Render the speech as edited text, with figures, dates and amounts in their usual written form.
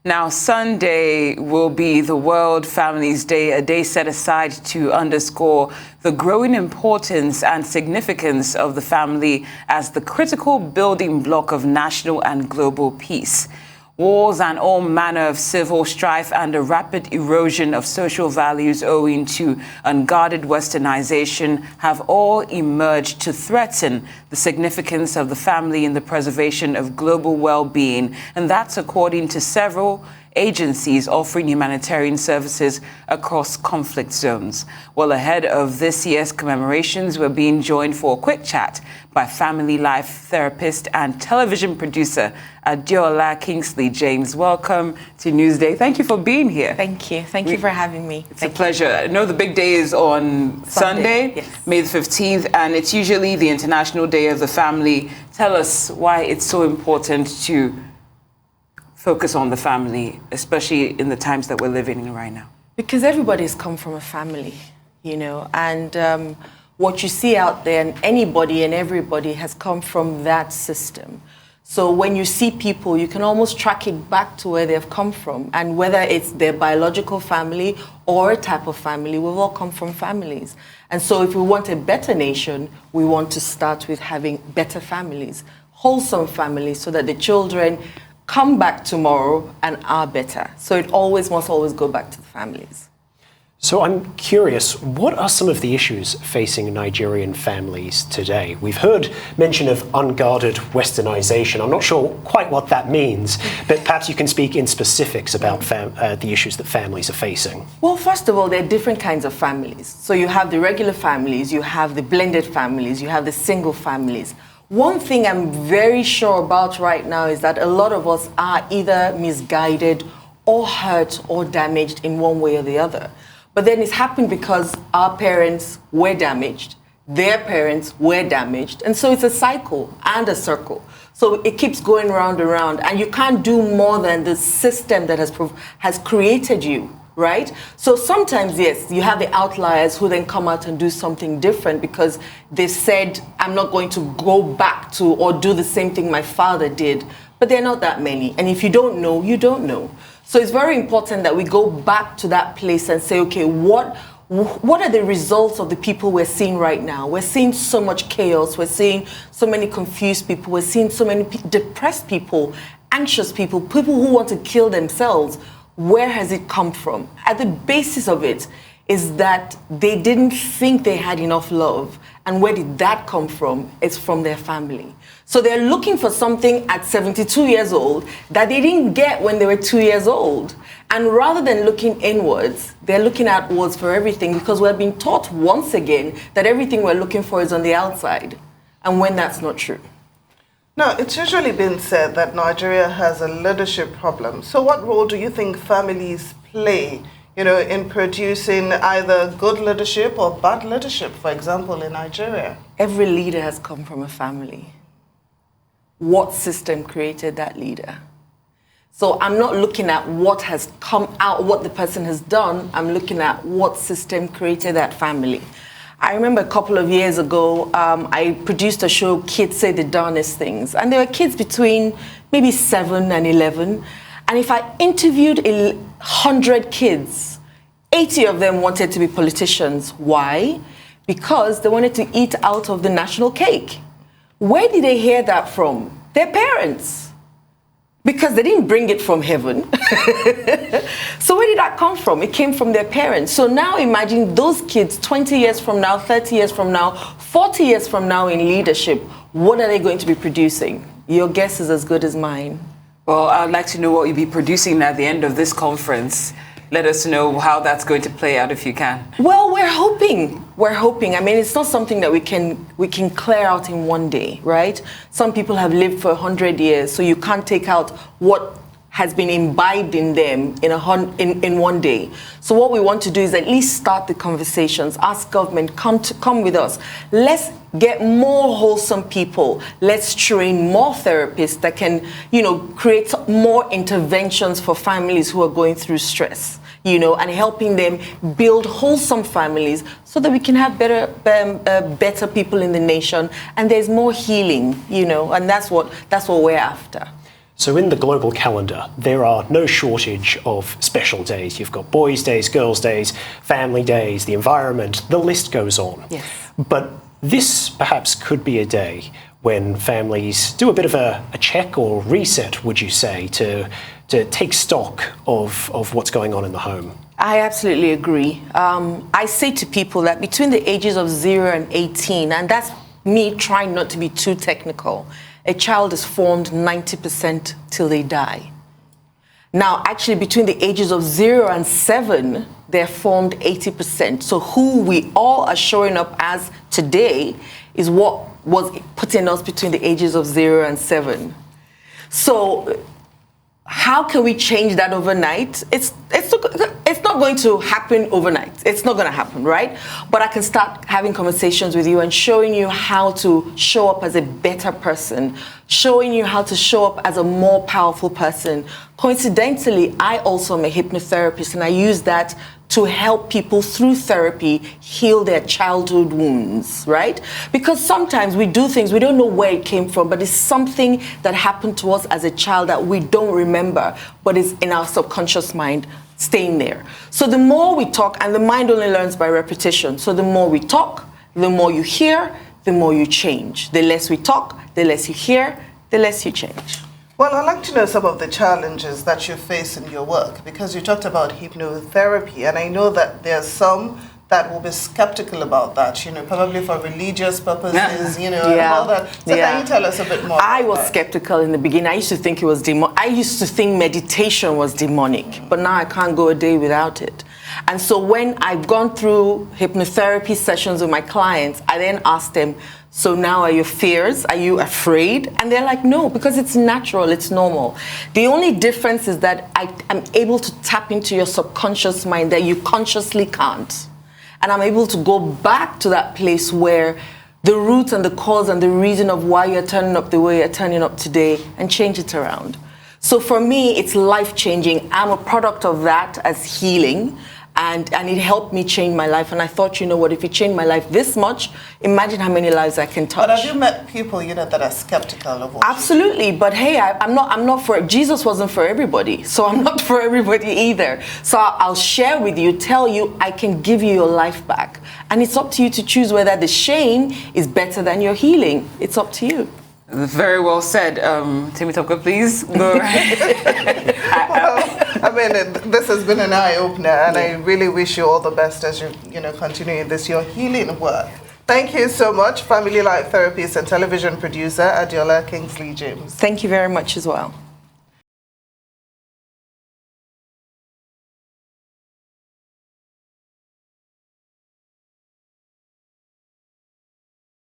Now, Sunday will be the World Families Day, a day set aside to underscore the growing importance and significance of the family as the critical building block of national and global peace. Wars and all manner of civil strife and a rapid erosion of social values owing to unguarded westernization have all emerged to threaten the significance of the family in the preservation of global well-being, and that's according to several agencies offering humanitarian services across conflict zones. Well, ahead of this year's commemorations, we're being joined for a quick chat by family life therapist and television producer Adeola Kingsley James. Welcome to Newsday. Thank you for being here. Thank you. Thank you for having me. It's a pleasure. I know the big day is on Sunday, yes. May the 15th, and it's usually the International Day of the Family. Tell us why it's so important to focus on the family, especially in the times that we're living in right now. Because everybody's come from a family, and what you see out there, and anybody and everybody has come from that system. So when you see people, you can almost track it back to where they've come from. And whether it's their biological family or a type of family, we've all come from families. And so if we want a better nation, we want to start with having better families, wholesome families, so that the children come back tomorrow and are better. So it must always go back to the families. So I'm curious, what are some of the issues facing Nigerian families today? We've heard mention of unguarded westernization. I'm not sure quite what that means, but perhaps you can speak in specifics about the issues that families are facing. Well, first of all, there are different kinds of families. So you have the regular families, you have the blended families, you have the single families. One thing I'm very sure about right now is that a lot of us are either misguided or hurt or damaged in one way or the other. But then it's happened because our parents were damaged, their parents were damaged, and so it's a cycle and a circle. So it keeps going round and round, and you can't do more than the system that has created you. Right? So sometimes, yes, you have the outliers who then come out and do something different because they said, I'm not going to go back to or do the same thing my father did. But there are not that many. And if you don't know, you don't know. So it's very important that we go back to that place and say, okay, what are the results of the people we're seeing right now? We're seeing so much chaos. We're seeing so many confused people. We're seeing so many depressed people, anxious people, people who want to kill themselves. Where has it come from? At the basis of it is that they didn't think they had enough love. And where did that come from? It's from their family. So they're looking for something at 72 years old that they didn't get when they were 2 years old. And rather than looking inwards, they're looking outwards for everything because we're being taught once again that everything we're looking for is on the outside. And when that's not true. Now, it's usually been said that Nigeria has a leadership problem. So what role do you think families play, in producing either good leadership or bad leadership, for example, in Nigeria? Every leader has come from a family. What system created that leader? So I'm not looking at what has come out, what the person has done. I'm looking at what system created that family. I remember a couple of years ago, I produced a show, Kids Say the Darnest Things. And there were kids between maybe 7 and 11. And if I interviewed 100 kids, 80 of them wanted to be politicians. Why? Because they wanted to eat out of the national cake. Where did they hear that from? Their parents. Because they didn't bring it from heaven. So where did that come from? It came from their parents. So now imagine those kids 20 years from now, 30 years from now, 40 years from now in leadership. What are they going to be producing? Your guess is as good as mine. Well, I'd like to know what you'll be producing at the end of this conference. Let us know how that's going to play out if you can. Well, we're hoping. We're hoping. I mean, it's not something that we can clear out in one day, right? Some people have lived for 100 years, so you can't take out what has been imbibed in them in one day. So what we want to do is at least start the conversations. Ask government, come with us. Let's get more wholesome people. Let's train more therapists that can, create more interventions for families who are going through stress. And helping them build wholesome families so that we can have better people in the nation, and there's more healing, and that's what we're after. So in the global calendar, there are no shortage of special days. You've got boys' days, girls' days, family days, the environment, the list goes on. Yes. But this perhaps could be a day when families do a bit of a check or reset, would you say, to take stock of what's going on in the home. I absolutely agree. I say to people that between the ages of 0 and 18, and that's me trying not to be too technical, a child is formed 90% till they die. Now, actually, between the ages of 0 and 7, they're formed 80%. So who we all are showing up as today is what was putting us between the ages of 0 and 7. So how can we change that overnight? It's not going to happen overnight. It's not going to happen, right? But I can start having conversations with you and showing you how to show up as a better person, showing you how to show up as a more powerful person. Coincidentally, I also am a hypnotherapist, and I use that to help people through therapy heal their childhood wounds, right? Because sometimes we do things, we don't know where it came from, but it's something that happened to us as a child that we don't remember, but it's in our subconscious mind staying there. So the more we talk, and the mind only learns by repetition, so the more we talk, the more you hear, the more you change. The less we talk, the less you hear, the less you change. Well, I'd like to know some of the challenges that you face in your work, because you talked about hypnotherapy, and I know that there's some that will be skeptical about that, probably for religious purposes, and all that. So can you tell us a bit more I about was that? skeptical in the beginning. I used to think it was I used to think meditation was demonic, but now I can't go a day without it. And so when I've gone through hypnotherapy sessions with my clients, I then ask them, so now are your fears? Are you afraid? And they're like, no, because it's natural, it's normal. The only difference is that I'm able to tap into your subconscious mind that you consciously can't. And I'm able to go back to that place where the root and the cause and the reason of why you're turning up the way you're turning up today, and change it around. So for me, it's life-changing. I'm a product of that as healing. And it helped me change my life. And I thought, you know what, if it changed my life this much, imagine how many lives I can touch. But have you met people, that are skeptical of what? Absolutely. But hey, I'm not for, Jesus wasn't for everybody. So I'm not for everybody either. So I'll share with you, tell you, I can give you your life back. And it's up to you to choose whether the shame is better than your healing. It's up to you. Very well said. Temitope, please go ahead. This has been an eye-opener, and I really wish you all the best as you continue this, your healing work. Thank you so much, family life therapist and television producer Adeola Kingsley James. Thank you very much as well.